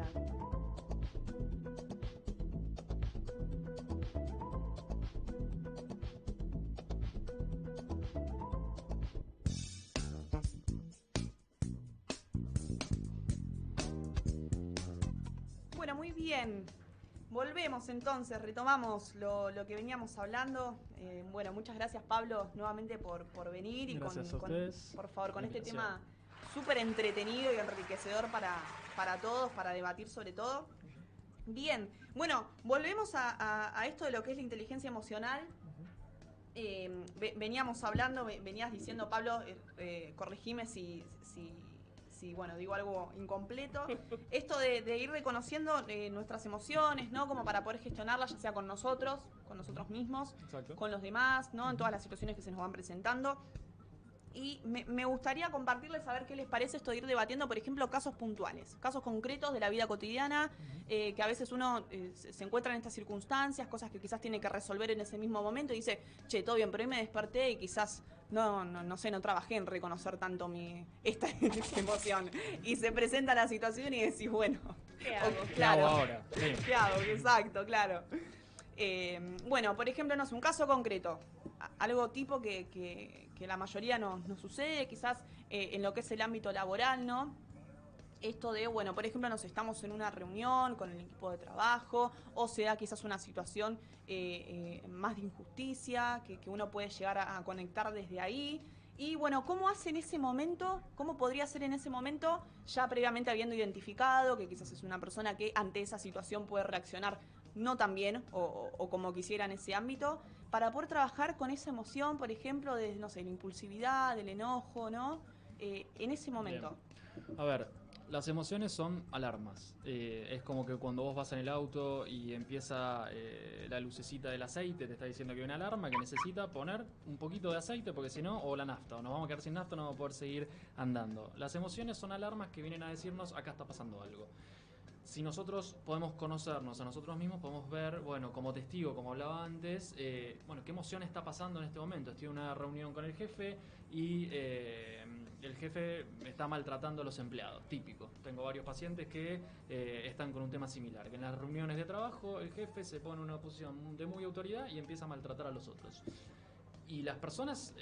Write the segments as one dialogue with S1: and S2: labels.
S1: realidad. Bueno, muy bien. Volvemos entonces, retomamos lo que veníamos hablando. Bueno, muchas gracias Pablo nuevamente por venir y
S2: Gracias a ustedes
S1: por favor,
S2: por
S1: con
S2: la
S1: este
S2: invitación.
S1: tema súper entretenido y enriquecedor para todos, para debatir sobre todo. Bien, bueno, volvemos a esto de lo que es la inteligencia emocional. Veníamos hablando, venías diciendo, Pablo, corregime si, bueno, digo algo incompleto. Esto de ir reconociendo nuestras emociones, ¿no? Como para poder gestionarlas, ya sea con nosotros mismos,
S2: Exacto.
S1: con los demás, ¿no? En todas las situaciones que se nos van presentando. Y me gustaría compartirles a ver qué les parece esto de ir debatiendo, por ejemplo, casos puntuales, casos concretos de la vida cotidiana, que a veces uno se encuentra en estas circunstancias, cosas que quizás tiene que resolver en ese mismo momento y dice, che, todo bien, pero hoy me desperté y quizás no sé, no trabajé en reconocer tanto esta emoción. Y se presenta la situación y decís, bueno,
S3: ¿Qué hago?
S2: ¿Qué hago
S1: claro,
S2: ahora? Sí.
S1: ¿qué hago? Exacto, claro. Bueno, por ejemplo, no sé, un caso concreto. Algo tipo que la mayoría nos sucede, quizás en lo que es el ámbito laboral, ¿no? Esto de, bueno, por ejemplo, nos estamos en una reunión con el equipo de trabajo, o se da quizás una situación más de injusticia, que uno puede llegar a conectar desde ahí. Y bueno, ¿cómo hace en ese momento? ¿Cómo podría ser en ese momento, ya previamente habiendo identificado que quizás es una persona que ante esa situación puede reaccionar no tan bien o como quisiera en ese ámbito, para poder trabajar con esa emoción, por ejemplo, de, no sé, la impulsividad, del enojo, ¿no? En ese
S2: Bien.
S1: momento.
S2: A ver, las emociones son alarmas. Es como que cuando vos vas en el auto y empieza la lucecita del aceite, te está diciendo que hay una alarma que necesita poner un poquito de aceite porque si no, o la nafta, o nos vamos a quedar sin nafta, no vamos a poder seguir andando. Las emociones son alarmas que vienen a decirnos acá está pasando algo. Si nosotros podemos conocernos a nosotros mismos, podemos ver, bueno, como testigo, como hablaba antes, bueno, qué emoción está pasando en este momento. Estoy en una reunión con el jefe y el jefe está maltratando a los empleados, típico. Tengo varios pacientes que están con un tema similar, que en las reuniones de trabajo el jefe se pone en una posición de muy autoridad y empieza a maltratar a los otros. Y las personas,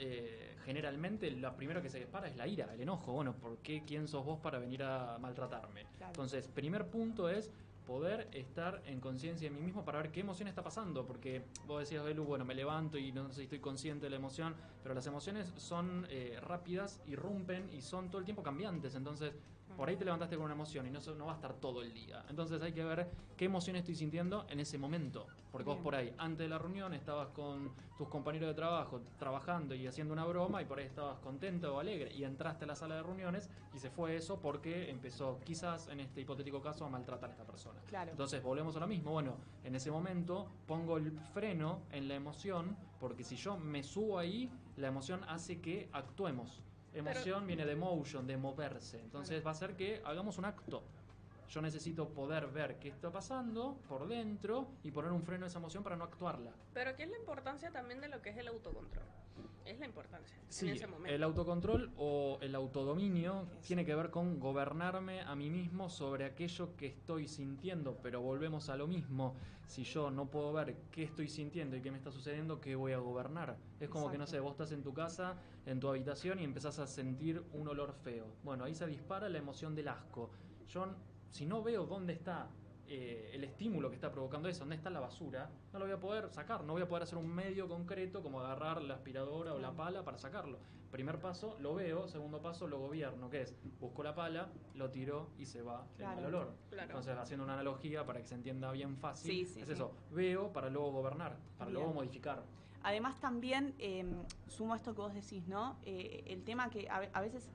S2: generalmente, lo primero que se dispara es la ira, el enojo. Bueno, ¿por qué? ¿Quién sos vos para venir a maltratarme?
S1: Claro.
S2: Entonces, primer punto es poder estar en conciencia de mí mismo para ver qué emoción está pasando. Porque vos decías, Belu, bueno, me levanto y no sé si estoy consciente de la emoción, pero las emociones son rápidas, irrumpen y son todo el tiempo cambiantes. Entonces, por ahí te levantaste con una emoción y no va a estar todo el día. Entonces hay que ver qué emoción estoy sintiendo en ese momento. Porque
S1: Bien.
S2: vos por ahí, antes de la reunión, estabas con tus compañeros de trabajo trabajando y haciendo una broma y por ahí estabas contento o alegre y entraste a la sala de reuniones y se fue eso porque empezó quizás en este hipotético caso a maltratar a esta persona.
S1: Claro.
S2: Entonces volvemos a lo mismo. Bueno, en ese momento pongo el freno en la emoción porque si yo me subo ahí, la emoción hace que actuemos. Emoción viene de motion, de moverse. Entonces va a ser que hagamos un acto. Yo necesito poder ver qué está pasando por dentro y poner un freno a esa emoción para no actuarla.
S3: Pero aquí es la importancia también de lo que es el autocontrol. Es la importancia
S2: Sí,
S3: en ese momento.
S2: el autocontrol o el autodominio
S1: Eso.
S2: tiene que ver con gobernarme a mí mismo sobre aquello que estoy sintiendo, pero volvemos a lo mismo. Si yo no puedo ver qué estoy sintiendo y qué me está sucediendo, ¿qué voy a gobernar? Es como que, no sé, vos estás en tu casa, en tu habitación y empezás a sentir un olor feo. Bueno, ahí se dispara la emoción del asco. Yo, si no veo dónde está el estímulo que está provocando eso, dónde está la basura, no lo voy a poder sacar, no voy a poder hacer un medio concreto como agarrar la aspiradora o la pala para sacarlo. Primer paso, lo veo, segundo paso, lo gobierno, que es, busco la pala, lo tiro y se va el mal olor.
S3: Claro.
S2: Entonces, haciendo una analogía para que se entienda bien fácil,
S1: Sí,
S2: es
S1: sí.
S2: eso, veo para luego gobernar, para
S1: Bien.
S2: luego modificar.
S1: Además también, sumo a esto que vos decís, ¿no? El tema que a veces,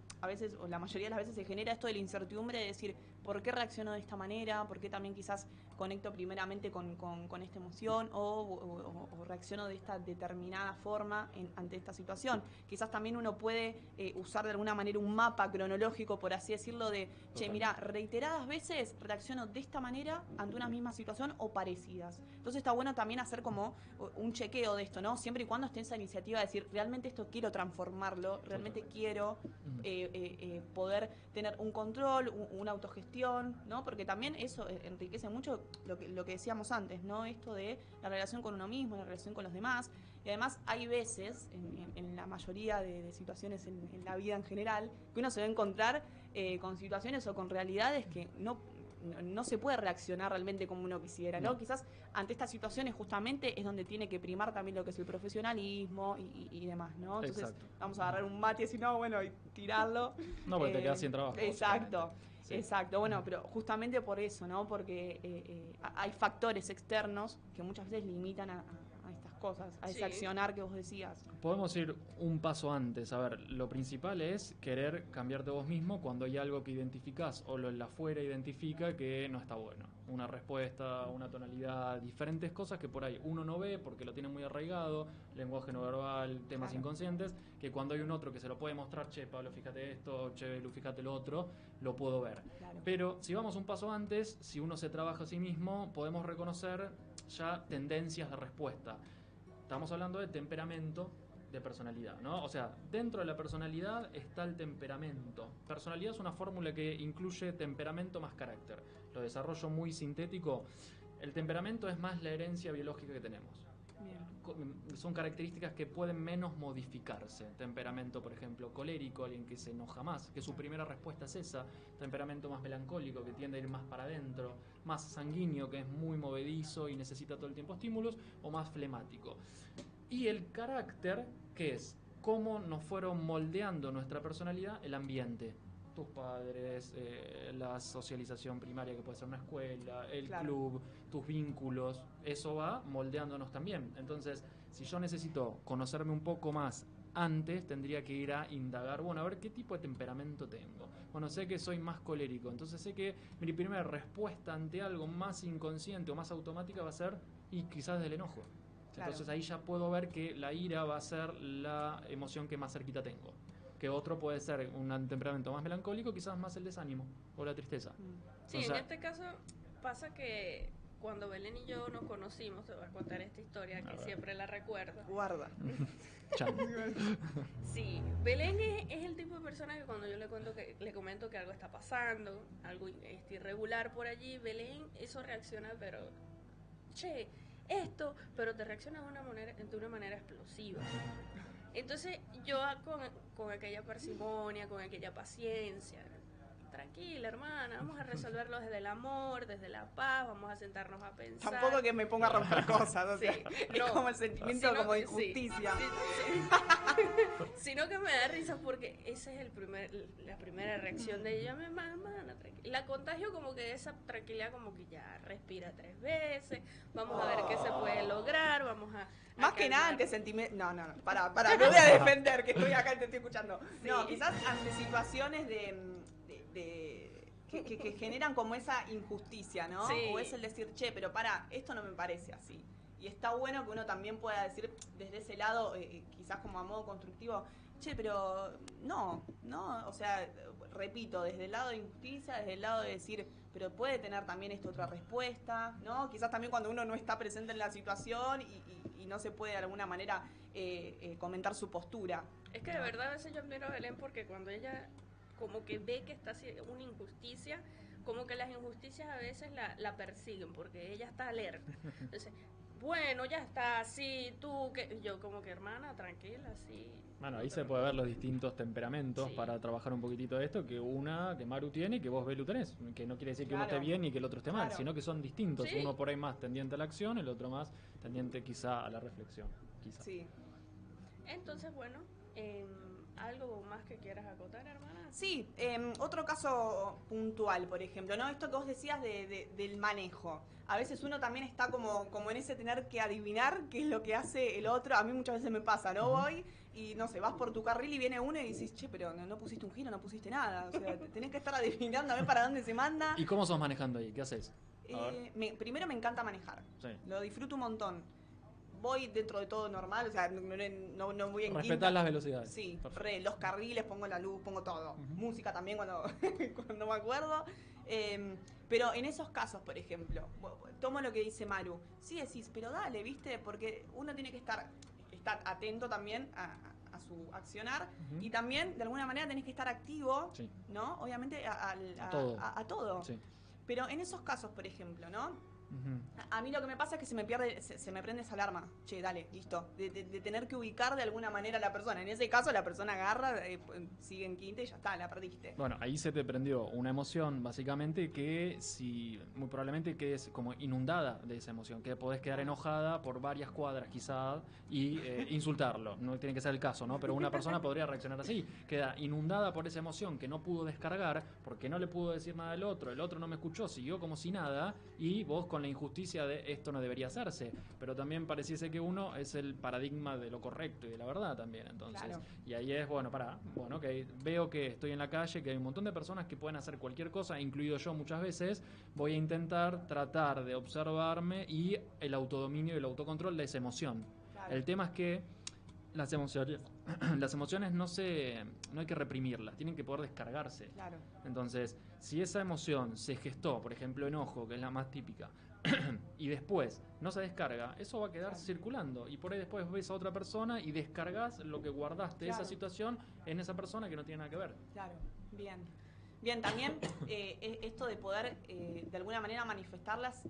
S1: o la mayoría de las veces se genera esto de la incertidumbre de decir, ¿por qué reacciono de esta manera? ¿Por qué también quizás conecto primeramente con esta emoción o reacciono de esta determinada forma ante esta situación? Quizás también uno puede usar de alguna manera un mapa cronológico, por así decirlo, de, che, mira, reiteradas veces reacciono de esta manera ante una misma situación o parecidas. Entonces está bueno también hacer como un chequeo de esto, ¿no? Siempre y cuando esté esa iniciativa de decir, realmente esto quiero transformarlo, realmente quiero poder tener un control, una autogestión autogestión, ¿no? Porque también eso enriquece mucho lo que decíamos antes, ¿no? Esto de la relación con uno mismo, la relación con los demás. Y además hay veces, en la mayoría de situaciones en la vida en general, que uno se va a encontrar con situaciones o con realidades que no se puede reaccionar realmente como uno quisiera, ¿no?
S2: No.
S1: Quizás ante estas situaciones justamente es donde tiene que primar también lo que es el profesionalismo y demás, ¿no? Entonces
S2: Exacto.
S1: vamos a agarrar un mate y si no, bueno, y tirarlo.
S2: No, porque te quedas sin trabajo.
S1: Exacto,
S2: básicamente. Sí.
S1: exacto. Bueno, pero justamente por eso, ¿no? Porque hay factores externos que muchas veces limitan a estas cosas, a ese
S3: Sí.
S1: accionar que vos decías.
S2: Podemos ir un paso antes. A ver, lo principal es querer cambiarte vos mismo cuando hay algo que identificás o lo en la afuera identifica que no está bueno. Una respuesta, una tonalidad, diferentes cosas que por ahí uno no ve porque lo tiene muy arraigado, lenguaje no verbal, temas
S1: Claro.
S2: inconscientes, que cuando hay un otro que se lo puede mostrar, che, Pablo, fíjate esto, che, Lu, fíjate lo otro, lo puedo ver.
S1: Claro.
S2: Pero si vamos un paso antes, si uno se trabaja a sí mismo, podemos reconocer ya tendencias de respuesta. Estamos hablando de temperamento, de personalidad, ¿no? O sea, dentro de la personalidad está el temperamento. Personalidad es una fórmula que incluye temperamento más carácter. Lo desarrollo muy sintético. El temperamento es más la herencia biológica que tenemos.
S1: Bien.
S2: Son características que pueden menos modificarse. Temperamento, por ejemplo, colérico, alguien que se enoja más, que su primera respuesta es esa. Temperamento más melancólico, que tiende a ir más para adentro. Más sanguíneo, que es muy movedizo y necesita todo el tiempo estímulos. O más flemático. Y el carácter, que es cómo nos fueron moldeando nuestra personalidad, el ambiente. Tus padres, la socialización primaria que puede ser una escuela, el
S1: Claro.
S2: club, tus vínculos, eso va moldeándonos también. Entonces, si yo necesito conocerme un poco más antes, tendría que ir a indagar, bueno, a ver qué tipo de temperamento tengo. Bueno, sé que soy más colérico, entonces sé que mi primera respuesta ante algo más inconsciente o más automática va a ser, y quizás del enojo.
S1: Claro.
S2: Entonces ahí ya puedo ver que la ira va a ser la emoción que más cerquita tengo. Que otro puede ser un temperamento más melancólico, quizás más el desánimo o la tristeza.
S3: Sí,
S2: O sea,
S3: en este caso pasa que cuando Belén y yo nos conocimos, te voy a contar esta historia que
S2: ver.
S3: siempre la recuerdo.
S1: Guarda.
S2: chan.
S3: Sí, Belén es el tipo de persona que cuando yo le comento que algo está pasando, algo irregular por allí, Belén eso reacciona, pero che, esto, pero te reacciona de una manera explosiva. Entonces yo con aquella parsimonia, con aquella paciencia, tranquila hermana, vamos a resolverlo desde el amor, desde la paz, vamos a sentarnos a pensar.
S1: Tampoco que me ponga a romper cosas, o sea,
S3: Sí,
S1: es
S3: no,
S1: como el sentimiento
S3: sino
S1: como de
S3: que- sí,
S1: injusticia.
S3: sino que me da risa porque esa es la primera reacción de ella, hermana, tranquila. La contagio como que esa tranquilidad como que ya respira 3 veces, vamos a ver qué se puede lograr, vamos a
S1: Más que nada
S3: calmar.
S1: ante sentimientos. No, para, no voy a defender que estoy acá y te estoy escuchando.
S3: Sí.
S1: No, quizás ante situaciones que generan como esa injusticia, ¿no?
S3: Sí.
S1: O es el decir, che, pero para, esto no me parece así. Y está bueno que uno también pueda decir desde ese lado, quizás como a modo constructivo, che, pero no, o sea, repito, desde el lado de injusticia, desde el lado de decir, pero puede tener también esto otra respuesta, ¿no? Quizás también cuando uno no está presente en la situación y no se puede de alguna manera comentar su postura.
S3: Es que de verdad a veces yo admiro a Belén porque cuando ella como que ve que está haciendo una injusticia, como que las injusticias a veces la persiguen porque ella está alerta. Entonces, bueno, ya está, sí, tú, que yo como que hermana, tranquila, sí.
S2: Bueno, ahí se puede ver los distintos temperamentos
S3: Sí.
S2: para trabajar un poquito de esto, que Maru tiene y que vos, Belu, tenés. Que no quiere decir que uno
S1: Claro.
S2: esté bien y que el otro esté mal,
S1: Claro.
S2: sino que son distintos.
S3: Sí.
S2: Uno por ahí más tendiente a la acción, el otro más tendiente quizá a la reflexión. Quizá.
S1: Sí.
S3: Entonces, bueno, ¿algo más que quieras acotar, hermana?
S1: Sí, otro caso puntual, por ejemplo, ¿no? Esto que vos decías del manejo. A veces uno también está como en ese tener que adivinar qué es lo que hace el otro. A mí muchas veces me pasa, ¿no? Voy y, no sé, vas por tu carril y viene uno y dices, che, pero no pusiste un giro, no pusiste nada. O sea, tenés que estar adivinando a ver para dónde se manda.
S2: ¿Y cómo sos manejando ahí? ¿Qué haces? A ver.
S1: Primero me encanta manejar.
S2: Sí.
S1: Lo disfruto un montón. Voy dentro de todo normal, o sea, no voy en
S2: Respetás
S1: quinta.
S2: las velocidades.
S1: Sí,
S2: Perfecto.
S1: los carriles, pongo la luz, pongo todo.
S2: Ujú.
S1: Música también cuando, cuando me acuerdo. Pero en esos casos, por ejemplo, tomo lo que dice Maru. Sí decís, pero dale, ¿viste? Porque uno tiene que estar atento también a su accionar,
S2: Ujú.
S1: y también de alguna manera tenés que estar activo,
S2: Sí.
S1: ¿no? Obviamente a
S2: todo.
S1: a todo.
S2: Sí.
S1: Pero en esos casos, por ejemplo, ¿no?
S2: Ujú.
S1: A mí lo que me pasa es que se me prende esa alarma. Che, dale, listo. De tener que ubicar de alguna manera a la persona. En ese caso, la persona agarra, sigue en quinta y ya está, la perdiste.
S2: Bueno, ahí se te prendió una emoción, básicamente, que si muy probablemente quedes como inundada de esa emoción, que podés quedar enojada por varias cuadras quizás y insultarlo. No tiene que ser el caso, ¿no? Pero una persona podría reaccionar así, queda inundada por esa emoción que no pudo descargar porque no le pudo decir nada al otro, el otro no me escuchó, siguió como si nada, y vos con la injusticia de esto no debería hacerse. Pero también pareciese que uno es el paradigma de lo correcto y de la verdad también, entonces.
S1: Claro.
S2: Y ahí es, bueno, ok, veo que estoy en la calle, que hay un montón de personas que pueden hacer cualquier cosa, incluido yo muchas veces, voy a intentar tratar de observarme y el autodominio y el autocontrol de esa emoción.
S1: Claro.
S2: El tema es que las emociones, las emociones no hay que reprimirlas, tienen que poder descargarse.
S1: Claro.
S2: Entonces, si esa emoción se gestó, por ejemplo, enojo, que es la más típica, y después no se descarga, eso va a quedar circulando, y por ahí después ves a otra persona y descargas lo que guardaste de esa situación en esa persona que no tiene nada que ver.
S1: Claro, bien. Bien, también esto de poder de alguna manera manifestarlas,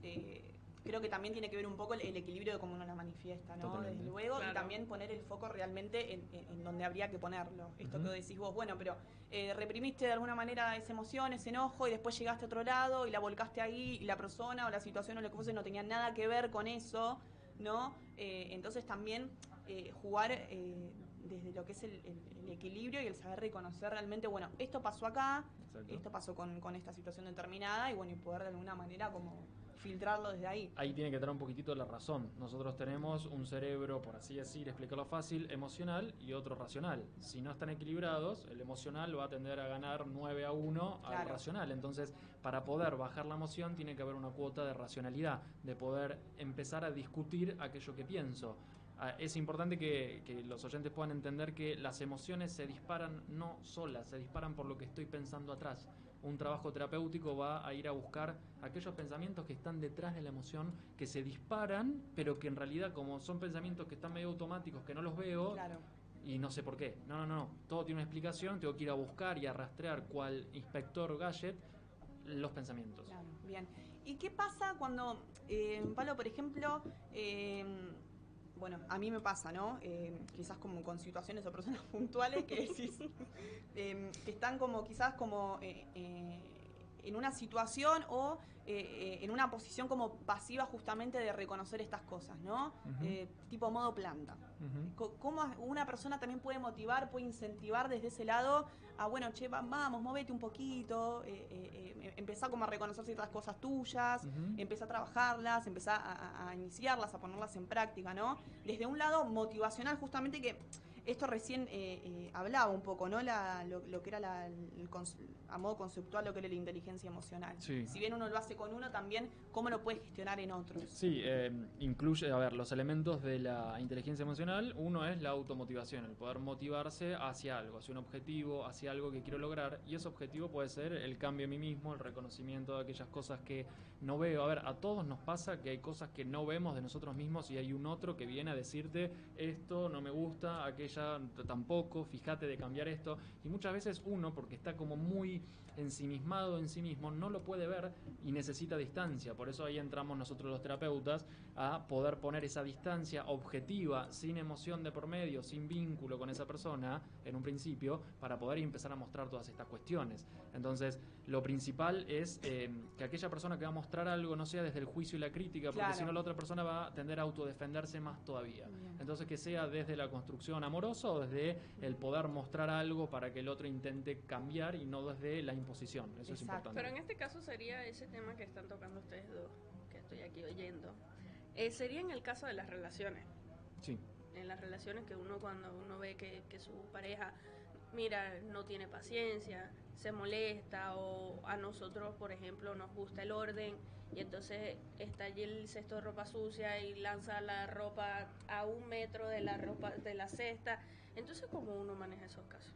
S1: creo que también tiene que ver un poco el equilibrio de cómo uno las manifiesta, ¿no?
S2: Totalmente.
S1: Desde luego,
S3: Claro.
S1: y también poner el foco realmente en donde habría que ponerlo. Esto que decís vos, bueno, pero reprimiste de alguna manera esa emoción, ese enojo, y después llegaste a otro lado y la volcaste ahí, y la persona o la situación o lo que fuese no tenía nada que ver con eso, ¿no? Entonces también jugar desde lo que es el equilibrio y el saber reconocer realmente, bueno, esto pasó acá,
S2: Exacto.
S1: esto pasó con esta situación determinada, y bueno, y poder de alguna manera como filtrarlo desde ahí.
S2: Ahí tiene que tener un poquitito la razón. Nosotros tenemos un cerebro, por así decir, explicarlo fácil, emocional y otro racional. Si no están equilibrados, el emocional va a tender a ganar 9-1 al
S1: Claro.
S2: racional. Entonces, para poder bajar la emoción, tiene que haber una cuota de racionalidad, de poder empezar a discutir aquello que pienso. Es importante que los oyentes puedan entender que las emociones se disparan no solas, se disparan por lo que estoy pensando atrás. Un trabajo terapéutico va a ir a buscar aquellos pensamientos que están detrás de la emoción, que se disparan, pero que en realidad, como son pensamientos que están medio automáticos, que no los veo,
S1: Claro.
S2: y no sé por qué. No. Todo tiene una explicación, tengo que ir a buscar y a rastrear cual inspector gadget los pensamientos.
S1: Claro, bien. ¿Y qué pasa cuando, Pablo, por ejemplo, bueno, a mí me pasa, ¿no? Quizás como con situaciones o personas puntuales que decís, que están como quizás como en una situación o en una posición como pasiva justamente de reconocer estas cosas, ¿no?
S2: Ujú.
S1: Tipo modo planta.
S2: Ujú.
S1: ¿Cómo una persona también puede motivar, puede incentivar desde ese lado a, bueno, che, vamos, móvete un poquito, empezá como a reconocer ciertas cosas tuyas,
S2: Ujú.
S1: empezá a trabajarlas, empezá a iniciarlas, a ponerlas en práctica, ¿no? Desde un lado motivacional, justamente, que esto recién hablaba un poco, ¿no? Lo que era a modo conceptual, lo que era la inteligencia emocional.
S2: Sí.
S1: Si bien uno lo hace con uno, también cómo lo puede gestionar en otros.
S2: Sí, incluye, a ver, los elementos de la inteligencia emocional. Uno es la automotivación, el poder motivarse hacia algo, hacia un objetivo, hacia algo que quiero lograr. Y ese objetivo puede ser el cambio en mí mismo, el reconocimiento de aquellas cosas que no veo. A ver, a todos nos pasa que hay cosas que no vemos de nosotros mismos y hay un otro que viene a decirte esto no me gusta, aquella tampoco, fíjate de cambiar esto. Y muchas veces uno, porque está como muy ensimismado en sí mismo, no lo puede ver y necesita distancia. Por eso ahí entramos nosotros los terapeutas a poder poner esa distancia objetiva, sin emoción de por medio, sin vínculo con esa persona en un principio, para poder empezar a mostrar todas estas cuestiones. Entonces, lo principal es que aquella persona que va a mostrar algo no sea desde el juicio y la crítica, porque
S1: Claro.
S2: si no la otra persona va a tender a autodefenderse más todavía.
S1: Bien.
S2: Entonces, que sea desde la construcción amorosa o desde el poder mostrar algo para que el otro intente cambiar y no desde la imposición. Eso es
S1: Exacto.
S2: importante.
S3: Pero en este caso sería ese tema que están tocando ustedes dos, que estoy aquí oyendo. Sería en el caso de las relaciones.
S2: Sí.
S3: En las relaciones que cuando uno ve que su pareja, mira, no tiene paciencia, se molesta, o a nosotros, por ejemplo, nos gusta el orden, y entonces está allí el cesto de ropa sucia y lanza la ropa a 1 metro de la ropa de la cesta. Entonces, ¿cómo uno maneja esos casos?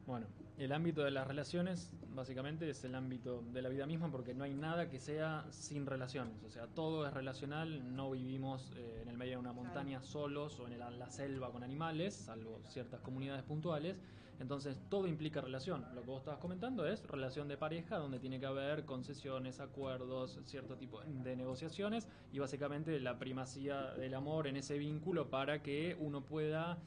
S2: Bueno, El ámbito de las relaciones, básicamente, es el ámbito de la vida misma, porque no hay nada que sea sin relaciones. O sea, todo es relacional, no vivimos en el medio de una montaña solos o en la selva con animales, salvo ciertas comunidades puntuales. Entonces, todo implica relación. Lo que vos estabas comentando es relación de pareja, donde tiene que haber concesiones, acuerdos, cierto tipo de negociaciones, y básicamente la primacía del amor en ese vínculo para que uno pueda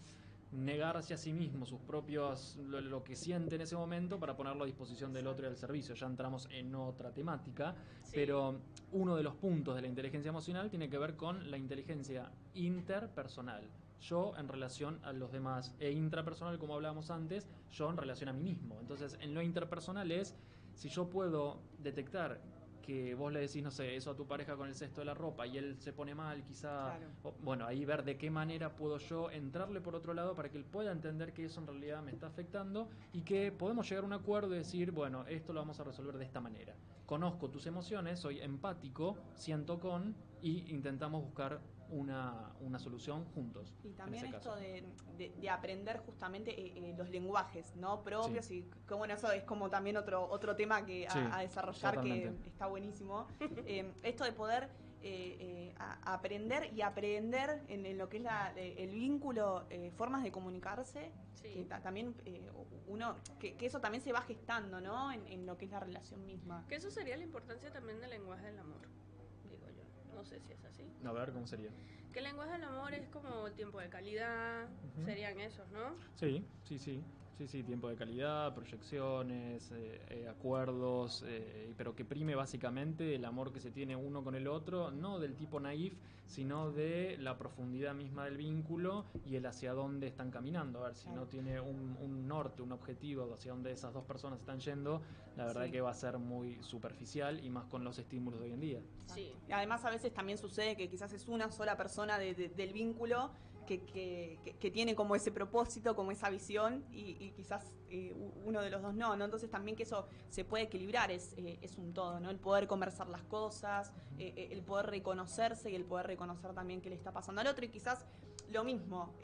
S2: negarse a sí mismo sus propios lo que siente en ese momento para ponerlo a disposición del otro y al servicio. Ya entramos en otra temática,
S3: Sí.
S2: pero uno de los puntos de la inteligencia emocional tiene que ver con la inteligencia interpersonal. Yo en relación a los demás, e intrapersonal, como hablábamos antes, yo en relación a mí mismo. Entonces, en lo interpersonal es, si yo puedo detectar que vos le decís, no sé, eso a tu pareja con el cesto de la ropa y él se pone mal, quizá,
S1: Claro.
S2: bueno, ahí ver de qué manera puedo yo entrarle por otro lado para que él pueda entender que eso en realidad me está afectando y que podemos llegar a un acuerdo y decir, bueno, esto lo vamos a resolver de esta manera. Conozco tus emociones, soy empático, siento con, y intentamos buscar una solución juntos.
S1: Y también
S2: en ese
S1: esto
S2: caso.
S1: de aprender justamente los lenguajes, ¿no? Propios,
S2: Sí.
S1: y que bueno, eso es como también otro tema que
S2: Sí,
S1: a desarrollar,
S2: totalmente.
S1: que está buenísimo. Esto de poder aprender y aprender en lo que es el vínculo, formas de comunicarse,
S3: Sí.
S1: que también uno, que eso también se va gestando, ¿no? En lo que es la relación misma.
S3: Que eso sería la importancia también del lenguaje del amor, digo yo. No sé si es así.
S2: A ver, ¿cómo sería?
S3: Que el lenguaje del amor es como el tiempo de calidad, serían esos, ¿no?
S2: Sí, sí, sí. Sí, sí, tiempo de calidad, proyecciones, acuerdos, pero que prime básicamente el amor que se tiene uno con el otro, no del tipo naif, sino de la profundidad misma del vínculo y el hacia dónde están caminando. A ver, si no tiene un norte, un objetivo hacia dónde esas dos personas están yendo, la verdad que va a ser muy superficial y más con los estímulos de hoy en día.
S3: Sí.
S1: Y además a veces también sucede que quizás es una sola persona del vínculo que tiene como ese propósito, como esa visión, y quizás uno de los dos no, ¿no? Entonces también que eso se puede equilibrar, es un todo, ¿no? El poder conversar las cosas, el poder reconocerse y el poder reconocer también qué le está pasando al otro, y quizás lo mismo,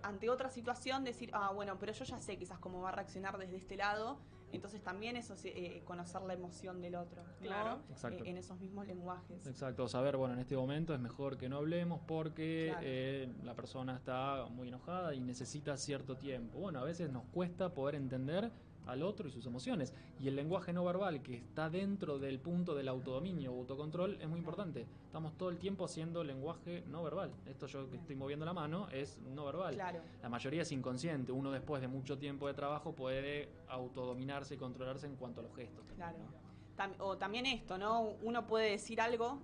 S1: ante otra situación decir, bueno, pero yo ya sé quizás cómo va a reaccionar desde este lado, entonces también eso es conocer la emoción del otro, ¿no?
S3: Claro.
S2: Exacto.
S1: En esos mismos lenguajes.
S2: Exacto, saber, bueno, en este momento es mejor que no hablemos porque
S1: Claro.
S2: la persona está muy enojada y necesita cierto tiempo. Bueno, a veces nos cuesta poder entender al otro y sus emociones. Y el lenguaje no verbal, que está dentro del punto del autodominio o autocontrol, es muy importante. Estamos todo el tiempo haciendo lenguaje no verbal. Esto yo que estoy moviendo la mano es no verbal.
S1: Claro.
S2: La mayoría es inconsciente. Uno después de mucho tiempo de trabajo puede autodominarse y controlarse en cuanto a los gestos.
S1: Claro.
S2: ¿No?
S1: O también esto, ¿no? Uno puede decir algo,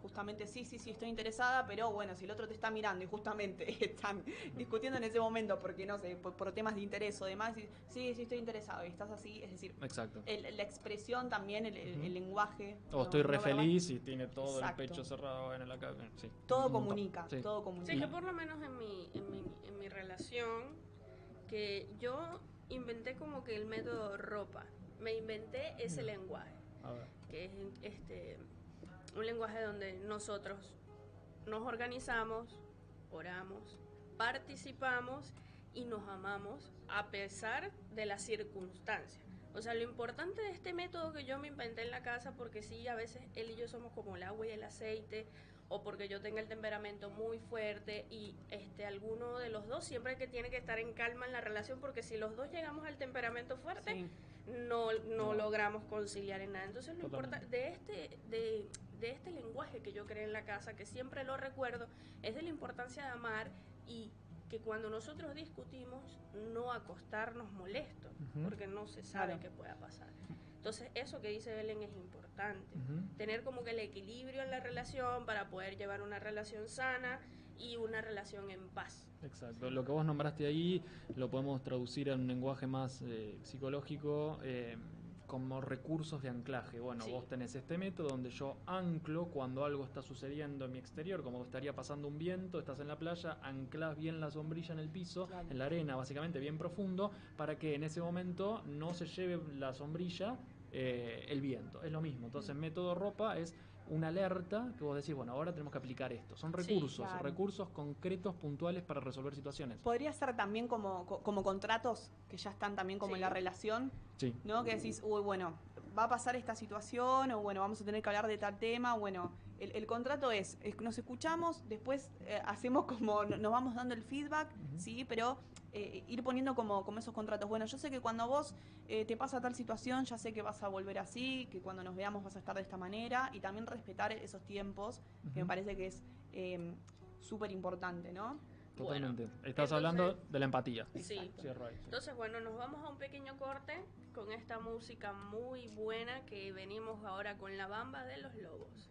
S1: justamente sí, estoy interesada, pero bueno, si el otro te está mirando y justamente están discutiendo en ese momento porque, no sé, por temas de interés o demás, y, sí, estoy interesado, y estás así, es decir,
S2: Exacto.
S1: la expresión también, el lenguaje.
S2: O estoy re
S1: no verbal.
S2: feliz y tiene todo
S1: Exacto.
S2: el pecho cerrado en la cara. Sí.
S1: Todo comunica,
S2: Sí.
S1: todo comunica.
S3: Sí, yo por lo menos en mi relación, que yo inventé como que el método ropa. Me inventé ese lenguaje.
S2: A ver.
S3: Que es un lenguaje donde nosotros nos organizamos, oramos, participamos y nos amamos a pesar de las circunstancias. O sea, lo importante de este método que yo me inventé en la casa, porque sí, a veces él y yo somos como el agua y el aceite, o porque yo tenga el temperamento muy fuerte y alguno de los dos siempre que tiene que estar en calma en la relación, porque si los dos llegamos al temperamento fuerte,
S1: Sí.
S3: no logramos conciliar en nada. Entonces lo
S2: Totalmente.
S3: importante de este lenguaje que yo creé en la casa, que siempre lo recuerdo, es de la importancia de amar y que cuando nosotros discutimos no acostarnos molestos, porque no se sabe qué pueda pasar. Entonces eso que dice Belén es importante, tener como que el equilibrio en la relación para poder llevar una relación sana y una relación en paz.
S2: Exacto. Lo que vos nombraste ahí lo podemos traducir en un lenguaje más psicológico, como recursos de anclaje. Bueno,
S3: Sí.
S2: vos tenés este método donde yo anclo cuando algo está sucediendo en mi exterior, como estaría pasando un viento, estás en la playa, anclás bien la sombrilla en el piso,
S1: Claro.
S2: en la arena, básicamente bien profundo, para que en ese momento no se lleve la sombrilla el viento. Es lo mismo. Entonces, método ropa es una alerta que vos decís, bueno, ahora tenemos que aplicar esto. Son recursos,
S1: claro.
S2: recursos concretos, puntuales para resolver situaciones.
S1: Podría ser también como contratos que ya están también como en la relación,
S2: Sí.
S1: ¿no? Que decís, uy, bueno, va a pasar esta situación, o bueno, vamos a tener que hablar de tal tema, bueno, el contrato es nos escuchamos, después hacemos como, nos vamos dando el feedback, ¿sí? Pero ir poniendo como esos contratos. Bueno, yo sé que cuando vos te pasa tal situación, ya sé que vas a volver así, que cuando nos veamos vas a estar de esta manera, y también respetar esos tiempos, que me parece que es súper importante, ¿no?
S2: Totalmente.
S3: Bueno,
S2: Estás
S3: entonces,
S2: hablando de la empatía.
S3: Sí.
S2: Cierro ahí, sí.
S3: Entonces, bueno, nos vamos a un pequeño corte con esta música muy buena que venimos ahora con La Bamba de los Lobos.